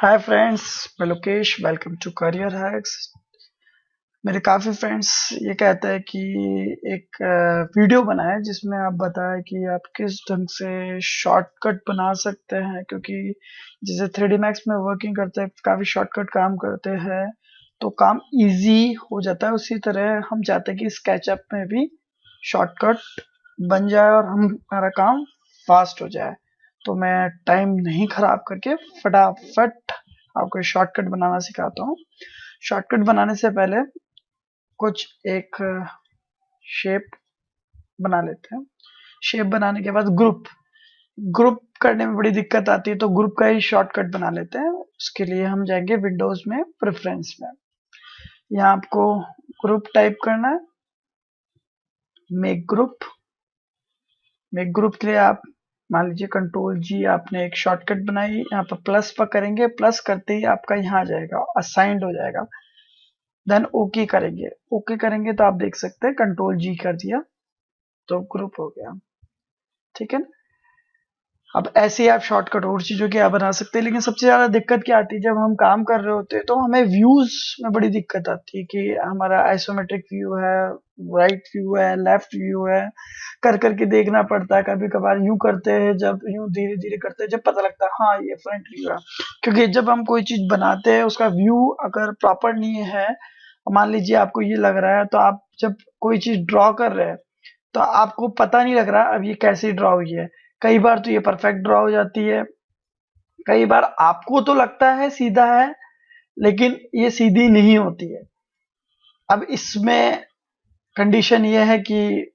हाय friends, मैं Lokesh. Welcome to career hacks. मेरे काफ़ी फ्रेंड्स ये कहते हैं कि एक वीडियो बनाएं जिसमें आप बताएं कि आप किस ढंग से शॉर्टकट बना सकते हैं, क्योंकि जैसे 3D मैक्स में वर्किंग करते हैं काफ़ी शॉर्टकट काम करते हैं तो काम इजी हो जाता है। उसी तरह हम चाहते हैं कि स्केचअप में भी शॉर्टकट बन जाए और हमारा काम फास्ट हो जाए। तो मैं टाइम नहीं खराब करके फटाफट आपको शॉर्टकट बनाना सिखाता हूँ। शॉर्टकट बनाने से पहले कुछ एक शेप बना लेते हैं। शेप बनाने के बाद ग्रुप करने में बड़ी दिक्कत आती है, तो ग्रुप का ही शॉर्टकट बना लेते हैं। उसके लिए हम जाएंगे विंडोज में, प्रेफरेंस में। यहाँ आपको ग्रुप टाइप करना है, मेक ग्रुप। मेक ग्रुप के लिए आप मान लीजिए कंट्रोल जी, आपने एक शॉर्टकट बनाई। यहाँ पर प्लस पर करेंगे, प्लस करते ही आपका यहाँ आ जाएगा, असाइंड हो जाएगा। देन ओके करेंगे। ओके करेंगे तो आप देख सकते हैं कंट्रोल जी कर दिया तो ग्रुप हो गया। ठीक है ना। अब ऐसे ही आप शॉर्टकट और चीजों की आप बना सकते हैं, लेकिन सबसे ज्यादा दिक्कत क्या आती है जब हम काम कर रहे होते हैं तो हमें व्यूज में बड़ी दिक्कत आती है कि हमारा आइसोमेट्रिक व्यू है, राइट व्यू है, लेफ्ट व्यू है, कर करके देखना पड़ता है। कभी कभार यूं करते हैं, जब यूं धीरे धीरे करते हैं जब पता लगता है हाँ ये फ्रंट व्यू है। क्योंकि जब हम कोई चीज बनाते हैं उसका व्यू अगर प्रॉपर नहीं है, मान लीजिए आपको ये लग रहा है, तो आप जब कोई चीज ड्रॉ कर रहे हैं तो आपको पता नहीं लग रहा अब ये कैसे ड्रॉ हुई है। कई बार तो ये परफेक्ट ड्रॉ हो जाती है, कई बार आपको तो लगता है सीधा है लेकिन ये सीधी नहीं होती है। अब इसमें कंडीशन ये है कि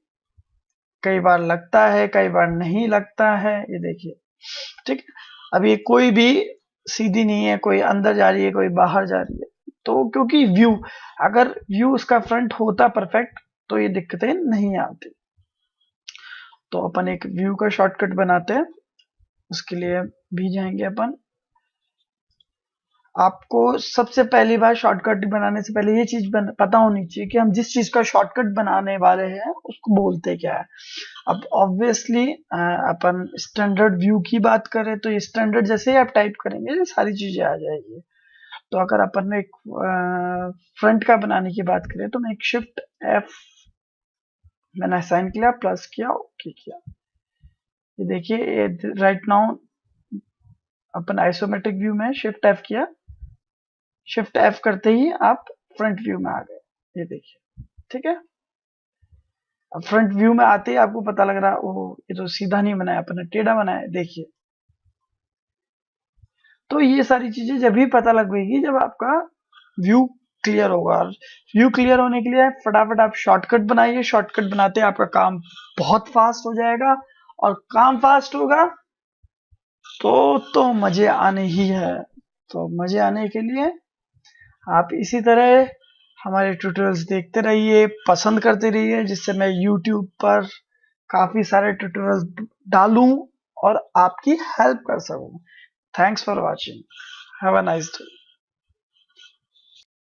कई बार लगता है, कई बार नहीं लगता है। ये देखिए, ठीक है। अब ये कोई भी सीधी नहीं है, कोई अंदर जा रही है, कोई बाहर जा रही है। तो क्योंकि व्यू, अगर व्यू उसका फ्रंट होता परफेक्ट तो ये दिक्कतें नहीं आती। तो अपन एक व्यू का शॉर्टकट बनाते हैं। उसके लिए भी जाएंगे अपन। आपको सबसे पहली बार शॉर्टकट बनाने से पहले ये चीज पता होनी चाहिए कि हम जिस चीज का शॉर्टकट बनाने वाले हैं उसको बोलते क्या है। अब ऑब्वियसली अपन स्टैंडर्ड व्यू की बात करें तो ये स्टैंडर्ड जैसे ही आप टाइप करेंगे ये सारी चीजें आ जाएगी। तो अगर अपन एक फ्रंट का बनाने की बात करें तो मैं एक शिफ्ट एफ मैंने असाइन किया, प्लस किया, ओके किया। ये देखिए राइट नाउ अपन आइसोमेट्रिक व्यू में शिफ्ट एफ किया, शिफ्ट एफ करते ही आप फ्रंट व्यू में आ गए। ये देखिए, ठीक है। अब फ्रंट व्यू में आते ही आपको पता लग रहा ओह ये तो सीधा नहीं बनाया, अपन ने टेढ़ा बनाया। देखिए, तो ये सारी चीजें जब भी पता लगेगी जब आपका व्यू क्लियर होगा। व्यू क्लियर होने के लिए फटाफट आप शॉर्टकट बनाइए। शॉर्टकट बनाते आपका काम बहुत फास्ट हो जाएगा, और काम फास्ट होगा तो मजे आने ही है। तो मजे आने के लिए आप इसी तरह हमारे ट्यूटोरियल्स देखते रहिए, पसंद करते रहिए, जिससे मैं YouTube पर काफी सारे ट्यूटोरियल्स डालूं और आपकी हेल्प कर सकूं। Thanks for watching. Have a nice day.